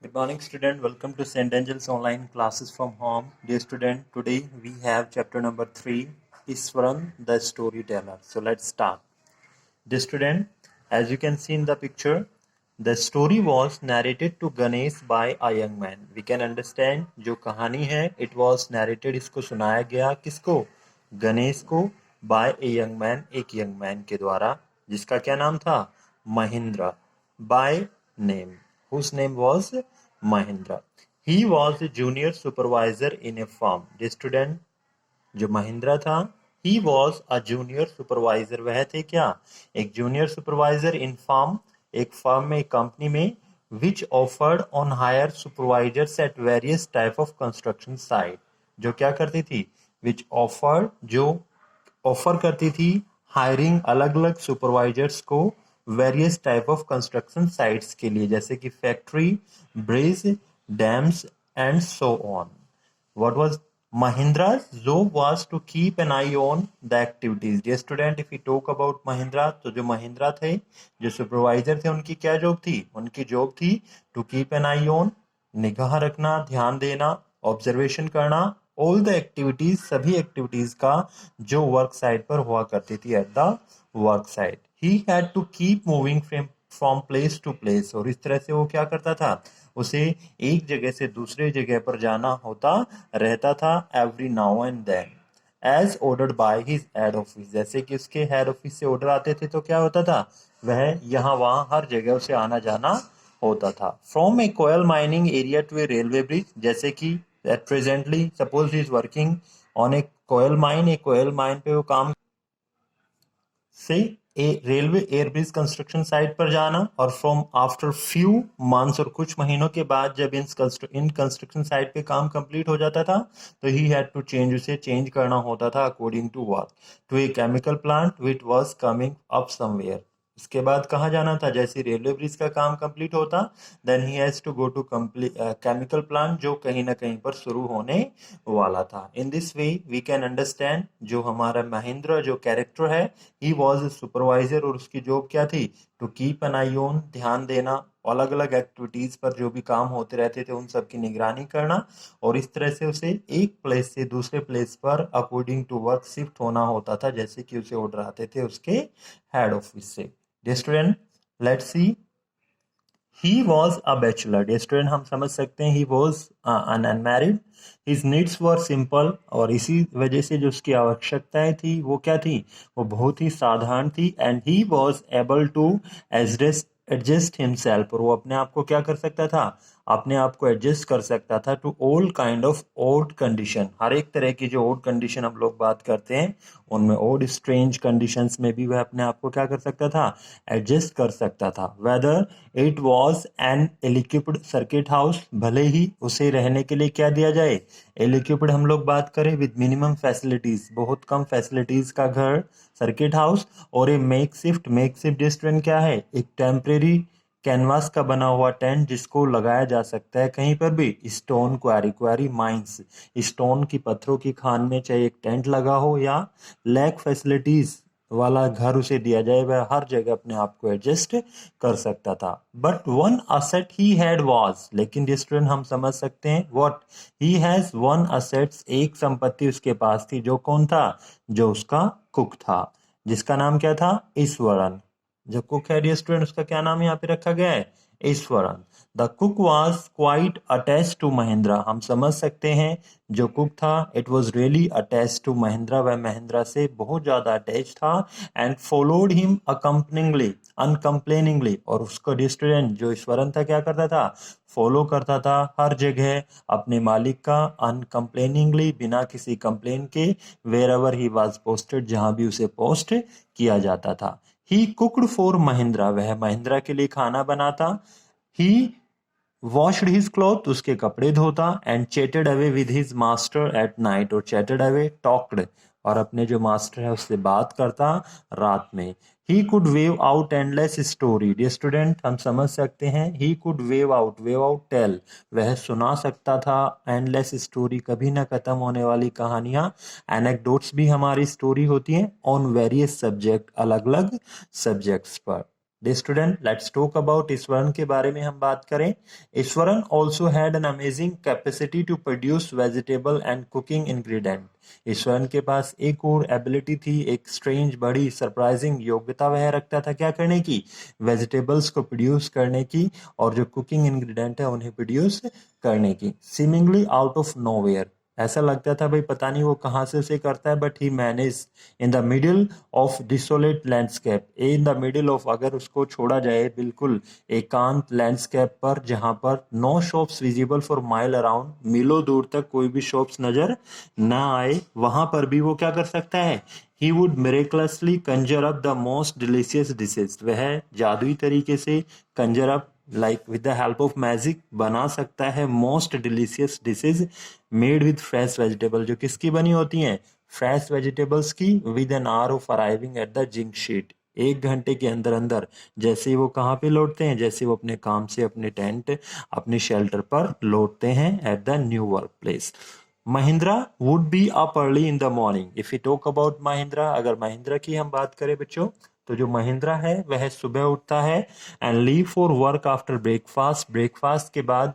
Good morning, student. Welcome to St. Angel's online classes from home. Dear student, today we have chapter number 3, Iswaran the Storyteller. So let's start. Dear student, as you can see in the picture, the story was narrated to Ganesh by a young man. We can understand जो कहानी है, it was narrated, इसको सुनाया गया किसको? गणेश को by a young man, एक young man के द्वारा, जिसका क्या नाम था? Mahendra. By name, whose name was Mahindra. He was a junior supervisor in a firm. The student जो महिंद्रा था, he was a junior supervisor, वह थे क्या? एक जूनियर सुपरवाइजर इन फर्म, एक फर्म में, एक कंपनी में, which offered on hire supervisors at various type of construction site, जो क्या करती थी? विच ऑफर्ड, जो ऑफर करती थी हायरिंग अलग अलग सुपरवाइजर्स को various type of construction sites के लिए, जैसे कि factory, bridge, dams and so on. What was Mahindra's job was to keep an eye on the activities. Dear student, if we talk about Mahindra, तो जो महिंद्रा थे, जो supervisor थे, उनकी क्या जॉब थी? उनकी जॉब थी to keep an eye on, निगाह रखना, ध्यान देना, ऑब्जर्वेशन करना, ऑल द एक्टिविटीज, सभी एक्टिविटीज का जो वर्क साइट पर हुआ करती थी at the work site. He had to keep moving from place to place, और इस तरह से वो क्या करता था? उसे एक जगह से दूसरे जगह पर जाना होता रहता था every now and then, as ordered by his head office. जैसे कि उसके हेड ऑफिस से ऑर्डर आते थे तो क्या होता था? वह यहाँ वहाँ हर जगह उसे आना जाना होता था. From a coal mining area to a railway bridge, जैसे कि presently suppose he is working on a coal mine, a coal mine पे वो काम से a railway airbridge construction site पर जाना, और फ्रॉम आफ्टर फ्यू मंथ्स, और कुछ महीनों के बाद जब इन कंस्ट्रक्शन साइट पे काम कंप्लीट हो जाता था तो ही हैड टू चेंज, उसे चेंज करना होता था according to work to a chemical plant which was coming up somewhere. इसके बाद कहाँ जाना था? जैसे रेलवे ब्रिज का काम कंप्लीट होता, then he has to go to chemical plant, जो कहीं ना कहीं पर शुरू होने वाला था. In this way we can understand जो हमारा महेंद्र जो कैरेक्टर है, ही वॉज ए सुपरवाइजर, और उसकी जॉब क्या थी? To keep an eye on, ध्यान देना, अलग अलग एक्टिविटीज पर जो भी काम होते रहते थे उन सब की निगरानी करना, और इस तरह से उसे एक प्लेस से दूसरे प्लेस पर अकॉर्डिंग टू वर्क शिफ्ट होना होता था, जैसे कि उसे ऑर्डर आते थे उसके हेड ऑफिस से. Dear student, let's see. He was a bachelor. Dear student, हम समझ सकते हैं he was an unmarried. His needs were simple, और इसी वजह से जो उसकी आवश्यकताएं थी वो क्या थी? वो बहुत ही साधारण थी. And he was able to adjust himself, और वो अपने आप को क्या कर सकता था? अपने आप को एडजस्ट कर सकता था to all kind of odd condition. हर एक तरह की जो ओड कंडीशन हम लोग बात करते हैं उनमें, ओड स्ट्रेंज कंडीशंस में भी वह अपने आप को क्या कर सकता था? एडजस्ट कर सकता था. Whether it was an equipped circuit house, भले ही उसे रहने के लिए क्या दिया जाए? इक्विप्ड हम लोग बात करें विद मिनिमम फैसिलिटीज, बहुत कम फैसिलिटीज का घर, सर्किट हाउस, और ए मेक शिफ्ट डिस्टेंट क्या है? एक टेम्परेरी कैनवास का बना हुआ टेंट, जिसको लगाया जा सकता है कहीं पर भी. स्टोन क्वारी माइंस, स्टोन की, पत्थरों की खान में चाहे एक टेंट लगा हो, या लैक फैसिलिटीज वाला घर उसे दिया जाए, वह हर जगह अपने आप को एडजस्ट कर सकता था. But one asset he had was, लेकिन स्टूडेंट हम समझ सकते हैं what he has one assets, एक संपत्ति उसके पास थी, जो कौन था? जो उसका कुक था, जिसका नाम क्या था? ईश्वरन. जो कुक है डियर स्टूडेंट, उसका क्या नाम यहाँ पे रखा गया है? Iswaran. The cook was quite attach to Mahindra. हम समझ सकते हैं जो कुक था, it was really attach to Mahindra, वह महिंद्रा से बहुत ज्यादा अटैच था. And followed him accompanyingly uncomplainingly, और उसको स्टूडेंट जो ईश्वरन था क्या करता था? फॉलो करता था हर जगह अपने मालिक का, अनकम्प्लेनिंगली, बिना किसी कंप्लेन के, wherever he was posted, जहां भी उसे पोस्ट किया जाता था. ही कुकड फॉर महिंद्रा, वह महिंद्रा के लिए खाना बनाता. ही वॉश्ड हिज क्लॉथ, उसके कपड़े धोता. And chatted away with his master at night, और चैटेड अवे टॉक्ड, और अपने जो मास्टर है उससे बात करता रात में. He could weave out endless story. Dear student, हम समझ सकते हैं he could weave out tale, वह सुना सकता था एंडलेस स्टोरी, कभी ना खत्म होने वाली कहानियां. एनेक्डोट्स भी हमारी स्टोरी होती हैं ऑन वेरियस सब्जेक्ट, अलग अलग सब्जेक्ट्स पर. Dear student, let's talk about Eswaran के बारे में हम बात करें. Eswaran also had an amazing capacity to produce vegetable and cooking ingredient. Eswaran के पास एक और एबिलिटी थी, एक स्ट्रेंज बड़ी सरप्राइजिंग योग्यता वह रखता था क्या करने की, वेजिटेबल्स को प्रोड्यूस करने की और जो कुकिंग इंग्रेडिएंट है उन्हें प्रोड्यूस करने की. सीमिंगली आउट ऑफ नोवेयर, ऐसा लगता था भाई पता नहीं वो कहाँ से उसे करता है, but he manage in the middle of desolate landscape. In the middle of, अगर उसको छोड़ा जाए बिल्कुल एकांत लैंडस्केप पर जहां पर no shops visible for mile around, मीलों दूर तक कोई भी शॉप्स नजर ना आए, वहां पर भी वो क्या कर सकता है, he would miraculously conjure up the most delicious dishes. वह जादुई तरीके से conjure up like with the help of magic बना सकता है most delicious dishes made with fresh vegetable, जो किसकी बनी होती हैं, फ्रेश वेजिटेबल्स की, with an hour of arriving at the zinc sheet. 1 घंटे के अंदर अंदर जैसे ही वो कहाँ पे लौटते हैं, जैसे वो अपने काम से अपने टेंट अपने शेल्टर पर लौटते हैं at the new work place. Mahindra would be up early in the morning. If you talk about Mahindra, अगर महिंद्रा की हम बात करें बच्चों, तो जो महिंद्रा है वह सुबह उठता है and leave for work after breakfast. Breakfast के बाद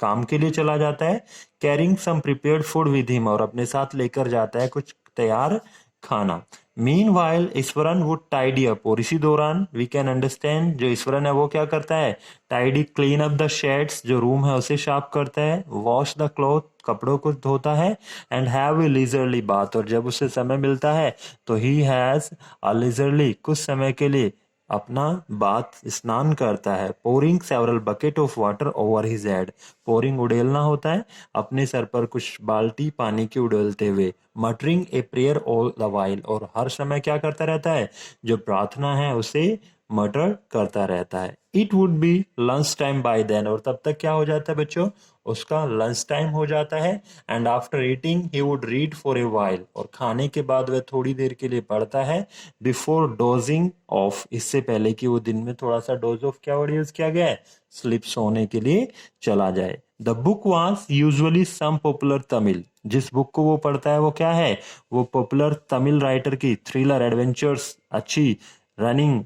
काम के लिए चला जाता है. Carrying some prepared food with him, और अपने साथ लेकर जाता है कुछ तैयार खाना. Meanwhile Iswaran would tidy up, और इसी दौरान वी कैन अंडरस्टैंड जो ईश्वरन है वो क्या करता है, tidy clean up the shades, जो रूम है उसे साफ करता है, वॉश द क्लॉथ, कपड़ों को धोता है, and have a leisurely bath, और जब उसे समय मिलता है तो ही हैज अ लीजरली, कुछ समय के लिए अपना बात स्नान करता है. Pouring several bucket of water over his head, pouring उड़ेलना होता है, अपने सर पर कुछ बाल्टी पानी की उड़ेलते हुए. Muttering a prayer all the while, और हर समय क्या करता रहता है, जो प्रार्थना है उसे मटर करता रहता है. It would be lunch time by then, और तब तक क्या हो जाता है बच्चों, उसका लंच टाइम हो जाता है. And after eating he would read for a while, और खाने के बाद वह थोड़ी देर के लिए पढ़ता है. बिफोर डोजिंग ऑफ, इससे पहले कि वो दिन में थोड़ा सा डोज ऑफ क्या वर्ड यूज किया गया है, स्लिप, सोने के लिए चला जाए. The book was usually some popular Tamil, जिस बुक को वो पढ़ता है वो क्या है, वो पॉपुलर तमिल राइटर की थ्रिलर एडवेंचर्स अच्छी रनिंग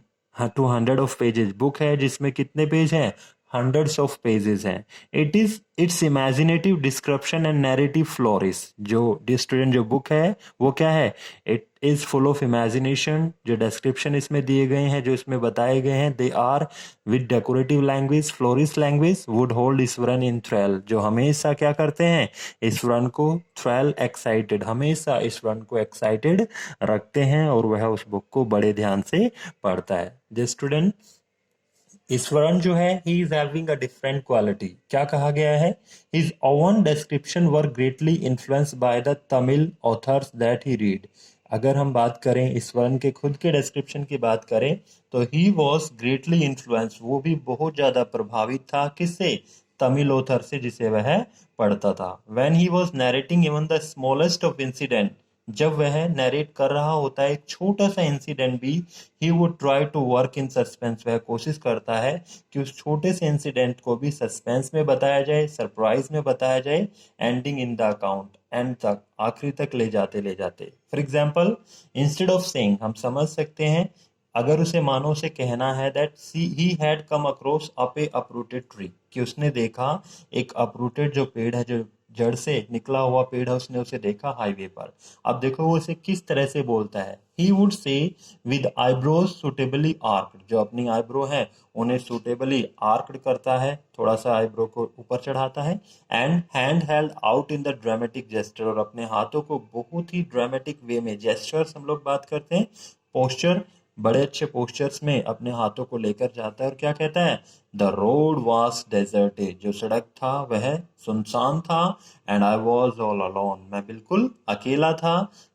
200 ऑफ पेजेस बुक है, जिसमें कितने पेज हैं, हंड्रेड्स ऑफ पेजेस हैं. It is its imaginative description and narrative flourish, जो स्टूडेंट जो बुक है वो क्या है, it is full of imagination, जो डिस्क्रिप्शन इसमें दिए गए हैं, जो इसमें बताए गए हैं, they are with decorative language, flourish language, would hold Iswaran in thrall, जो हमेशा क्या करते हैं, ईश्वरन को थ्रेल एक्साइटेड, हमेशा ईश्वरन को एक्साइटेड रखते हैं, और वह उस बुक को बड़े ध्यान से पढ़ता है. जो स्टूडेंट ईश्वरन जो है, he is having a different quality. क्या कहा गया है, his oven description were greatly influenced by the Tamil authors that he read. अगर हम बात करें ईश्वरन के खुद के डिस्क्रिप्शन की बात करें, तो ही वॉज ग्रेटली इन्फ्लुएंस्ड, वो भी बहुत ज्यादा प्रभावित था, किससे, तमिल ऑथर से जिसे वह पढ़ता था. When he was narrating even the smallest of incident, जब वह नरेट कर रहा होता है एक छोटा सा इंसिडेंट भी, he would try to work in suspense, वह कोशिश करता है कि उस छोटे से इंसिडेंट को भी सस्पेंस में बताया जाए, सरप्राइज में बताया जाए, ending in the account, and तक, आखिरी तक ले जाते. For example, instead of saying, हम समझ सकते हैं, अगर उसे मानो उसे कहना है that he had come across up A uprooted tree, कि उसने देखा एक अपरूटेड जो पेड़ है, जो जड़ से निकला हुआ पेड़ है, उसने उसे देखा हाईवे पर. अब देखो वो उसे किस तरह से बोलता है, he would say with eyebrows suitably arched, जो अपनी आईब्रो है उन्हें सुटेबली आर्क्ड करता है, थोड़ा सा आईब्रो को ऊपर चढ़ाता है. And hand held out in the dramatic gesture, और अपने हाथों को बहुत ही ड्रामेटिक वे में, जेस्चर्स हम लोग बात करते हैं, पोस्चर, बड़े अच्छे पोस्चर्स में अपने हाथों को लेकर जाता है, और क्या कहता है, द रोड वॉज डेजर्टेड, जो सड़क था वह सुनसान था. And I was all alone, मैं बिल्कुल अकेला था.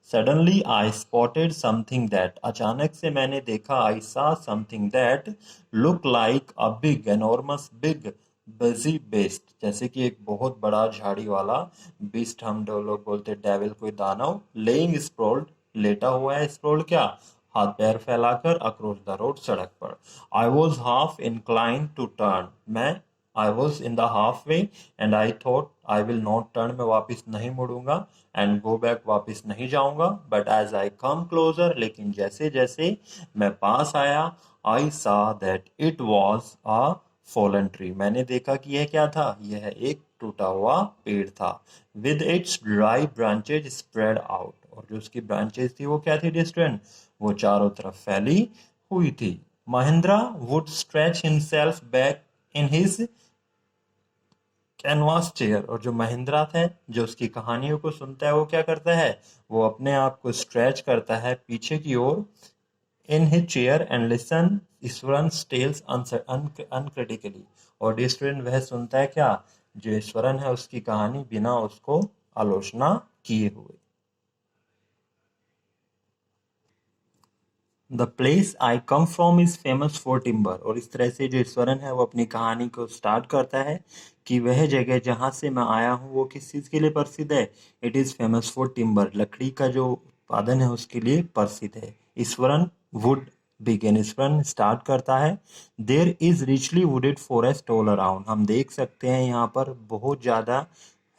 Suddenly I spotted something that, अचानक से मैंने देखा, आई सा something that look like a big enormous big busy best, जैसे कि एक बहुत बड़ा झाड़ी वाला बीस्ट, हम लोग बोलते डेविल, कोई दानव, लेइंग स्प्रोल्ड, लेटा हुआ है, स्प्रोल्ड क्या, हाथ पैर फैलाकर, अक्रॉस द रोड, सड़क पर. I was half inclined to turn, मैं I was in the half way, and I thought I will not turn, मैं वापस नहीं मुड़ूंगा, एंड गो बैक, वापस नहीं जाऊंगा. But as I come closer, लेकिन जैसे जैसे मैं पास आया, I saw that it was a fallen tree. मैंने देखा कि यह क्या था, यह एक टूटा हुआ पेड़ था. With its dry branches spread out. और जो उसकी ब्रांचेस थी वो क्या थी डिस्टेंट, वो चारों तरफ फैली हुई थी. Mahindra would stretch himself back in his canvas chair. और जो महिंद्रा थे, जो उसकी कहानियों को सुनता है, वो क्या करता है, वो अपने आप को स्ट्रेच करता है पीछे की ओर in his chair and listen Iswaran's tales uncritically. और डिस्टूडेंट वह सुनता है क्या, जो ईश्वरन है उसकी कहानी बिना उसको आलोचना किए हुए. The place I come from is famous for timber. और इस तरह से जो ईश्वरन है वो अपनी कहानी को स्टार्ट करता है कि वह जगह जहाँ से मैं आया हूँ वो किस चीज़ के लिए प्रसिद्ध है, it is famous for timber. लकड़ी का जो उत्पादन है उसके लिए प्रसिद्ध है. Iswaran would begin, Iswaran start करता है. There is richly wooded forest all around. हम देख सकते हैं यहाँ पर बहुत ज़्यादा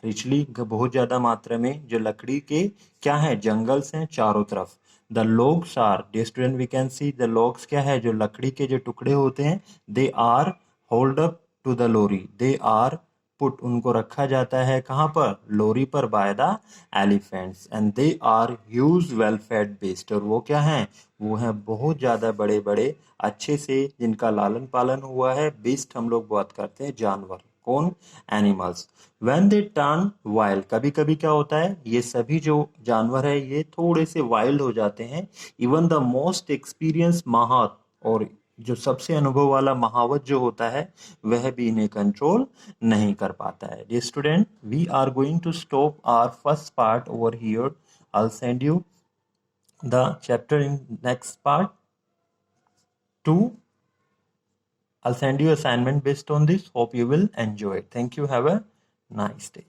रिचली, बहुत ज़्यादा मात्रा में जो लकड़ी के क्या है, जंगल्स हैं चारों तरफ. The logs are, dear student we can see the logs क्या है, जो लकड़ी के जो टुकड़े होते हैं, they are hold up to the lorry, they are put, उनको रखा जाता है कहाँ पर, लोरी पर, by the elephants, and they are huge well fed beast. और वो क्या हैं, वो हैं बहुत ज़्यादा बड़े बड़े अच्छे से जिनका लालन पालन हुआ है. beast हम लोग बात करते हैं जानवर, कौन, animals. When they turn wild, कभी कभी क्या होता है, ये सभी जो जानवर है ये थोड़े से वाइल्ड हो जाते हैं. इवन द मोस्ट एक्सपीरियंस महावत, और जो सबसे अनुभव वाला महावत जो होता है वह भी इन्हें कंट्रोल नहीं कर पाता है. Dear student, we are going to stop our first part over here. I will send you the chapter in next part 2. I'll send you assignment based on this. Hope you will enjoy it. Thank you. Have a nice day.